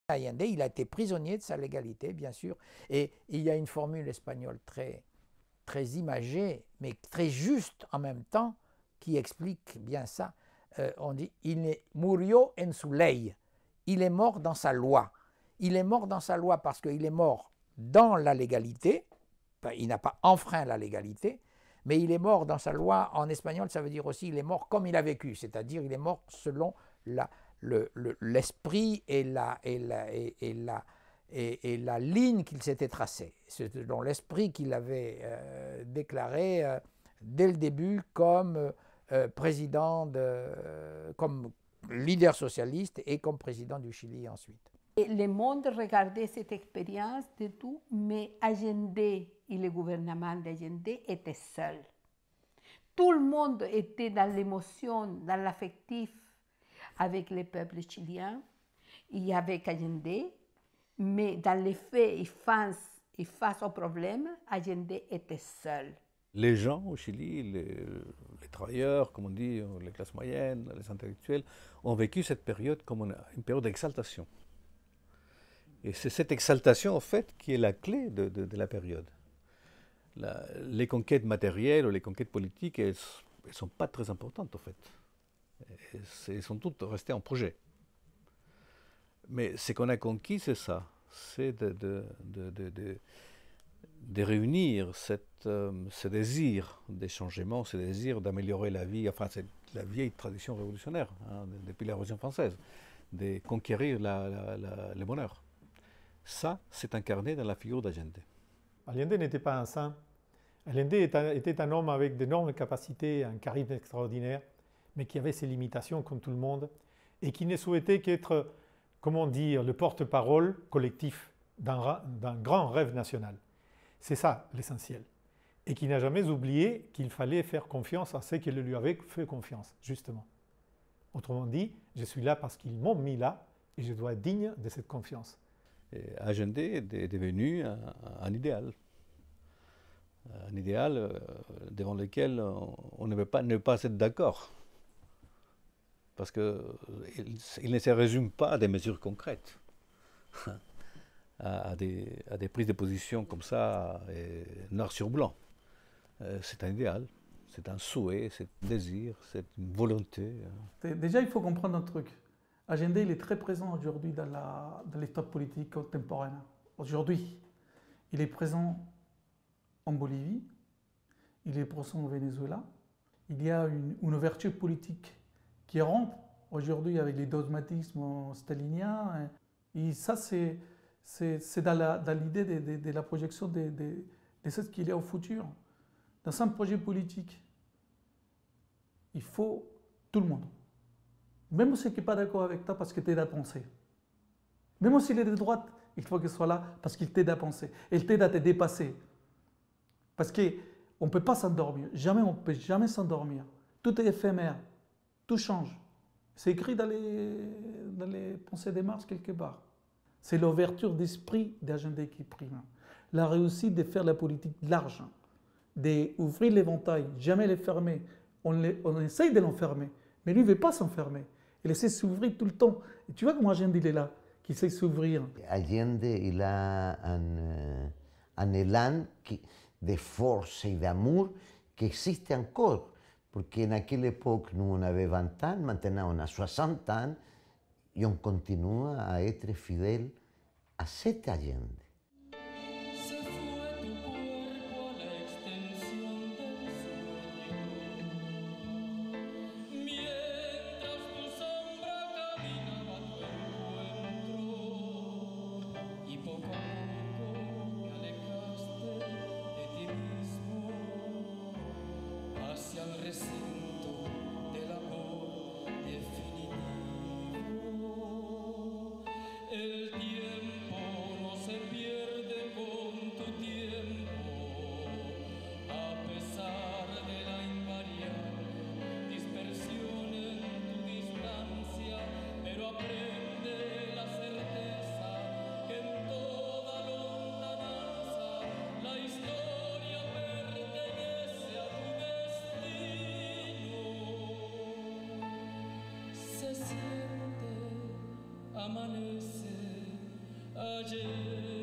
Allende, il a été prisonnier de sa légalité, bien sûr, et il y a une formule espagnole très imagée, mais très juste en même temps, qui explique bien ça. On dit « il murió en su ley », il est mort dans sa loi. Il est mort dans sa loi parce qu'il est mort dans la légalité, enfin, il n'a pas enfreint la légalité, mais il est mort dans sa loi. En espagnol, ça veut dire aussi il est mort comme il a vécu, c'est-à-dire il est mort selon l'esprit et la ligne qu'il s'était tracée, selon l'esprit qu'il avait déclaré dès le début comme comme leader socialiste et comme président du Chili ensuite. Et le monde regardait cette expérience de tout, mais Allende et le gouvernement d'Allende étaient seuls. Tout le monde était dans l'émotion, dans l'affectif avec le peuple chilien et avec Allende, mais dans les faits et face au problème, Allende était seul. Les gens au Chili, les travailleurs, comme on dit, les classes moyennes, les intellectuels, ont vécu cette période comme une période d'exaltation. Et c'est cette exaltation, en fait, qui est la clé de la période. Les conquêtes matérielles ou les conquêtes politiques, elles ne sont pas très importantes, en fait. Elles sont toutes restées en projet. Mais ce qu'on a conquis, c'est ça. C'est de réunir ce désir des changements, ce désir d'améliorer la vie, enfin c'est la vieille tradition révolutionnaire, hein, depuis la Révolution française, de conquérir le bonheur. Ça, c'est incarné dans la figure d'Allende. Allende n'était pas un saint. Allende était un homme avec d'énormes capacités, un charisme extraordinaire, mais qui avait ses limitations comme tout le monde, et qui ne souhaitait qu'être, comment dire, le porte-parole collectif d'un grand rêve national. C'est ça l'essentiel. Et qui n'a jamais oublié qu'il fallait faire confiance à ceux qui lui avaient fait confiance, justement. Autrement dit, je suis là parce qu'ils m'ont mis là et je dois être digne de cette confiance. Et Allende est devenu un idéal. Un idéal devant lequel on ne peut pas ne pas être d'accord. Parce qu'il ne se résume pas à des mesures concrètes. À des prises de position comme ça, noir sur blanc. C'est un idéal, c'est un souhait, c'est un désir, c'est une volonté. Déjà, il faut comprendre un truc. Allende, il est très présent aujourd'hui dans l'histoire politique contemporaine. Aujourd'hui, il est présent en Bolivie, il est présent au Venezuela. Il y a une ouverture politique qui rompt aujourd'hui avec les dogmatismes staliniens. Et ça, c'est dans l'idée de la projection de ce qu'il y a au futur. Dans un projet politique, il faut tout le monde. Même ceux qui ne sont pas d'accord avec toi parce que tu aides à penser. Même s'il est de droite, il faut qu'il soit là parce qu'il t'aide à penser. Il t'aide à te dépasser. Parce qu'on ne peut pas s'endormir. Jamais, on ne peut jamais s'endormir. Tout est éphémère. Tout change. C'est écrit dans les pensées de Marx quelque part. C'est l'ouverture d'esprit d'Allende qui prime. La réussite de faire la politique large, d'ouvrir l'éventail, jamais les fermer. On essaye de l'enfermer, mais lui ne veut pas s'enfermer. Il essaie de s'ouvrir tout le temps. Et tu vois comment Allende il est là, qu'il sait s'ouvrir. Allende, il a un élan de force et d'amour qui existe encore. Parce qu'à quelle époque, nous, on avait 20 ans, maintenant on a 60 ans, et on continue à être fidèle à cet Allende. Amanece ayer.